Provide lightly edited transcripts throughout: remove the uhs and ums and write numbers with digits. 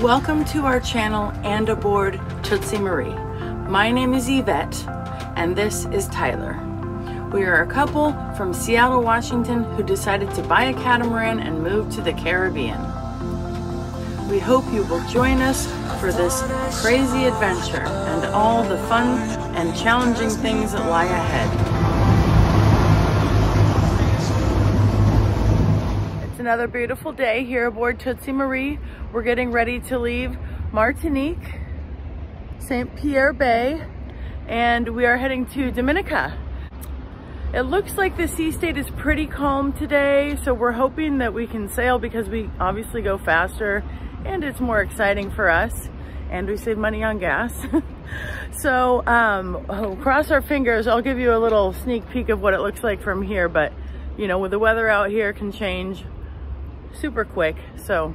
Welcome to our channel and aboard Tootsie Marie. My name is Yvette and this is Tyler. We are a couple from Seattle, Washington who decided to buy a catamaran and move to the Caribbean. We hope you will join us for this crazy adventure and all the fun and challenging things that lie ahead. It's another beautiful day here aboard Tootsie Marie. We're getting ready to leave Martinique, St. Pierre Bay, and we are heading to Dominica. It looks like the sea state is pretty calm today, so we're hoping that we can sail because we obviously go faster and it's more exciting for us and we save money on gas. So cross our fingers. I'll give you a little sneak peek of what it looks like from here, but you know, with the weather out here can change super quick, so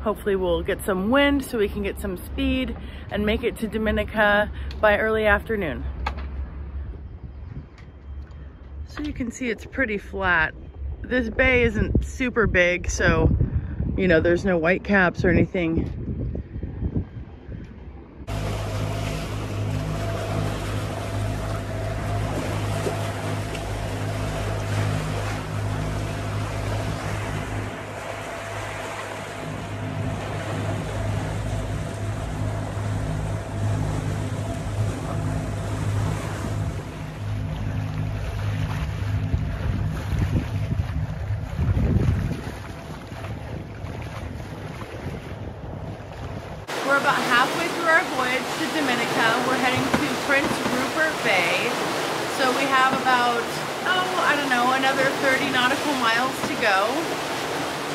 hopefully we'll get some wind so we can get some speed and make it to Dominica by early afternoon. So you can see it's pretty flat. This bay isn't super big, so you know, there's no white caps or anything. We're about halfway through our voyage to Dominica. We're heading to Prince Rupert Bay. So we have about, I don't know, another 30 nautical miles to go.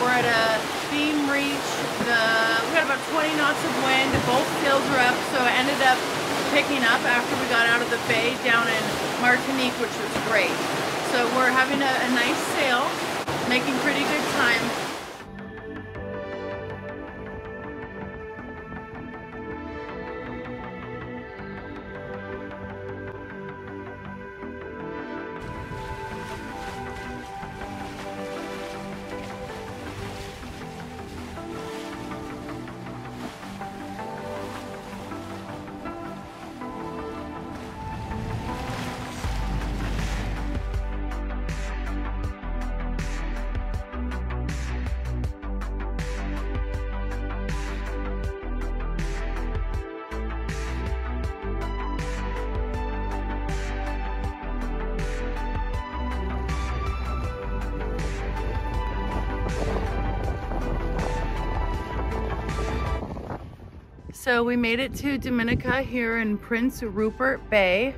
We're at a beam reach. We got about 20 knots of wind. Both sails are up, so it ended up picking up after we got out of the bay down in Martinique, which was great. So we're having a nice sail, making pretty good time. So we made it to Dominica here in Prince Rupert Bay.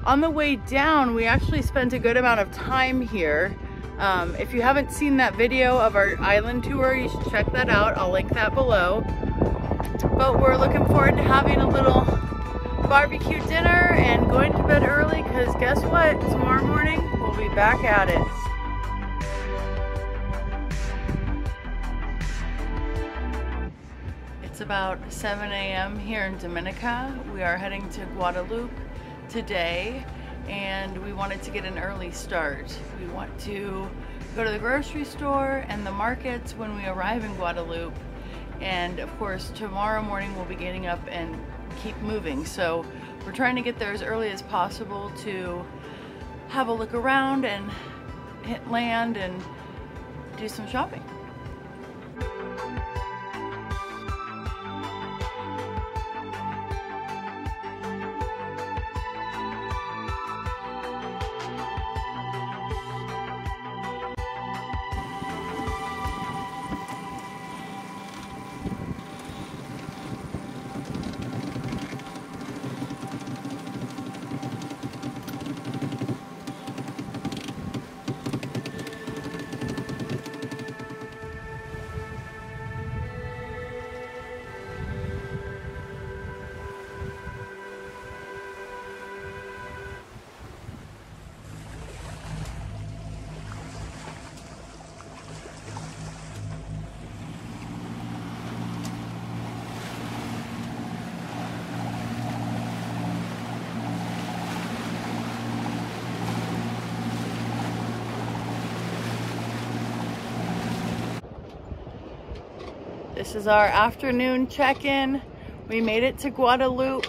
On the way down, we actually spent a good amount of time here. If you haven't seen that video of our island tour, you should check that out. I'll link that below. But we're looking forward to having a little barbecue dinner and going to bed early because guess what? Tomorrow morning, we'll be back at it. It's about 7 a.m. here in Dominica. We are heading to Guadeloupe today and we wanted to get an early start. We want to go to the grocery store and the markets when we arrive in Guadeloupe, and of course tomorrow morning we'll be getting up and keep moving. So we're trying to get there as early as possible to have a look around and hit land and do some shopping. This is our afternoon check-in. We made it to Guadeloupe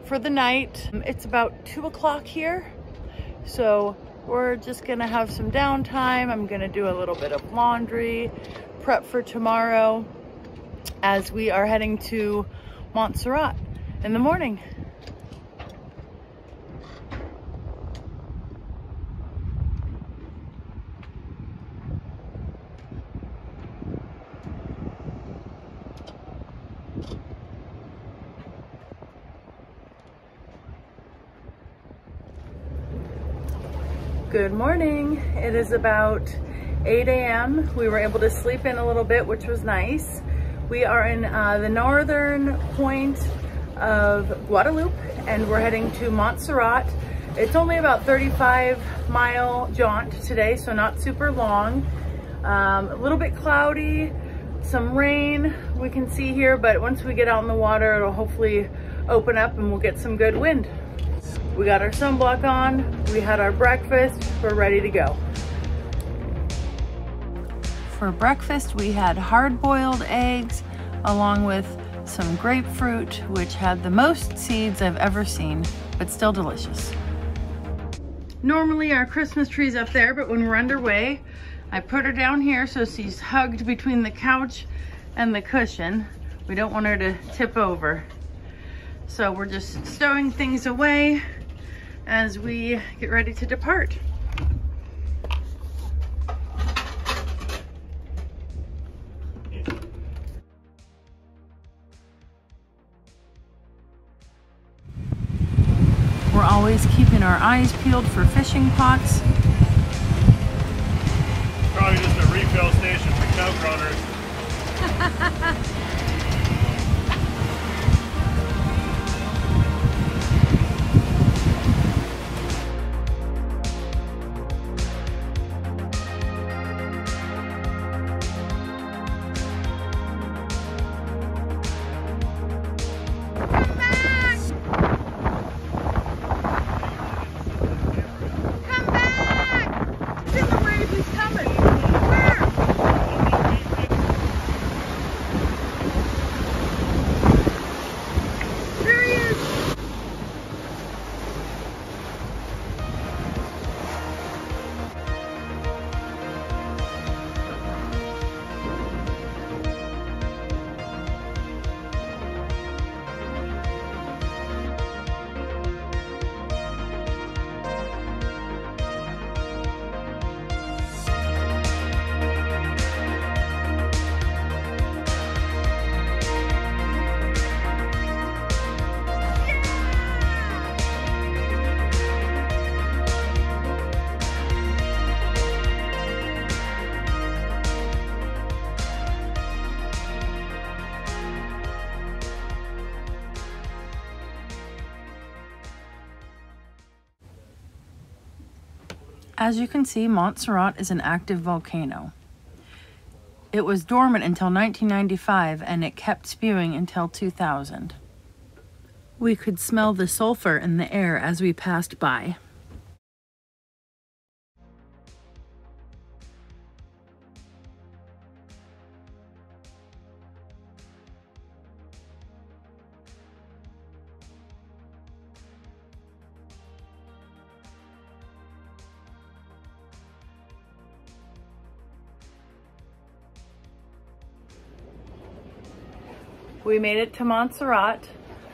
for the night. It's about 2 o'clock here, so we're just gonna have some downtime. I'm gonna do a little bit of laundry, prep for tomorrow, as we are heading to Montserrat in the morning. Good morning. It is about 8 a.m. We were able to sleep in a little bit, which was nice. We are in the northern point of Guadeloupe, and we're heading to Montserrat. It's only about 35-mile jaunt today, so not super long. A little bit cloudy, some rain we can see here, but once we get out in the water, it'll hopefully open up and we'll get some good wind. We got our sunblock on, we had our breakfast, we're ready to go. For breakfast, we had hard-boiled eggs along with some grapefruit, which had the most seeds I've ever seen, but still delicious. Normally our Christmas tree's up there, but when we're underway, I put her down here so she's hugged between the couch and the cushion. We don't want her to tip over. So we're just stowing things away as we get ready to depart. We're always keeping our eyes peeled for fishing pots. Probably just a refill station for trout runners. As you can see, Montserrat is an active volcano. It was dormant until 1995 and it kept spewing until 2000. We could smell the sulfur in the air as we passed by. We made it to Montserrat.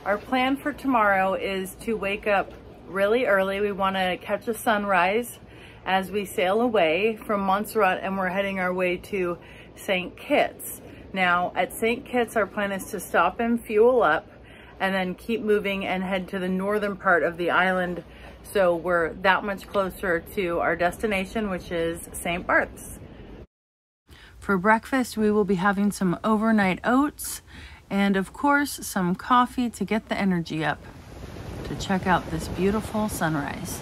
Our plan for tomorrow is to wake up really early. We want to catch a sunrise as we sail away from Montserrat, and we're heading our way to St. Kitts. Now at St. Kitts, our plan is to stop and fuel up and then keep moving and head to the northern part of the island, so we're that much closer to our destination, which is Saint Barths. For breakfast, we will be having some overnight oats and of course some coffee to get the energy up to check out this beautiful sunrise.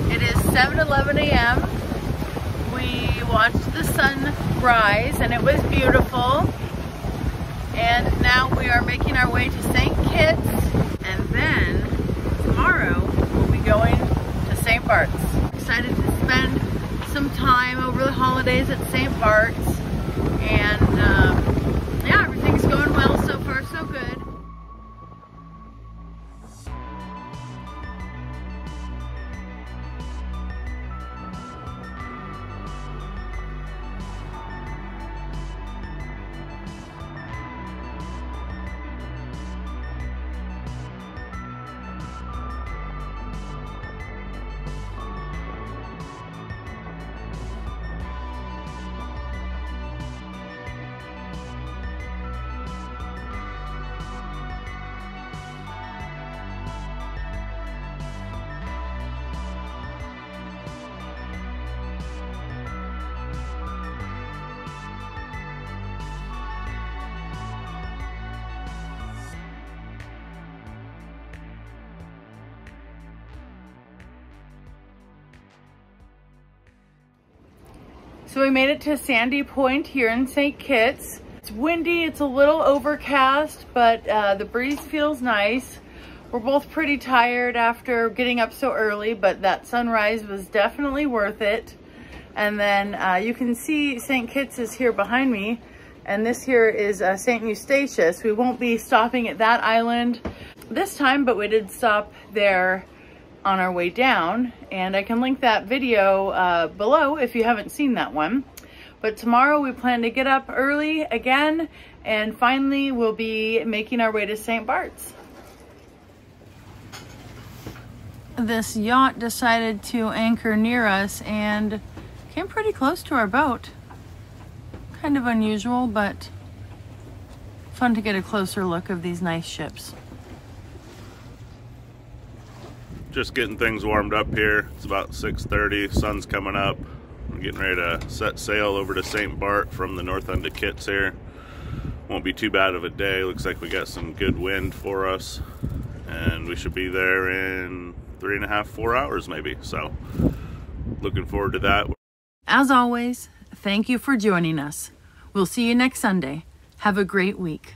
It is 7:11 a.m. We watched the sun rise and it was beautiful. And now we are making our way to St. Kitts, and then tomorrow Barths. Excited to spend some time over the holidays at Saint Barths, and yeah, everything's going well so far, so good. So we made it to Sandy Point here in St. Kitts. It's windy, it's a little overcast, but the breeze feels nice. We're both pretty tired after getting up so early, but that sunrise was definitely worth it. And then you can see St. Kitts is here behind me, and this here is St. Eustatius. We won't be stopping at that island this time, but we did stop there on our way down, and I can link that video below if you haven't seen that one. But tomorrow we plan to get up early again, and finally we'll be making our way to Saint Barths. This yacht decided to anchor near us and came pretty close to our boat. Kind of unusual, but fun to get a closer look of these nice ships. Just getting things warmed up here. It's about 6:30, sun's coming up. We're getting ready to set sail over to Saint Barths from the north end of Kitts here. Won't be too bad of a day. Looks like we got some good wind for us, and we should be there in 3.5, 4 hours maybe. So looking forward to that. As always, thank you for joining us. We'll see you next Sunday. Have a great week.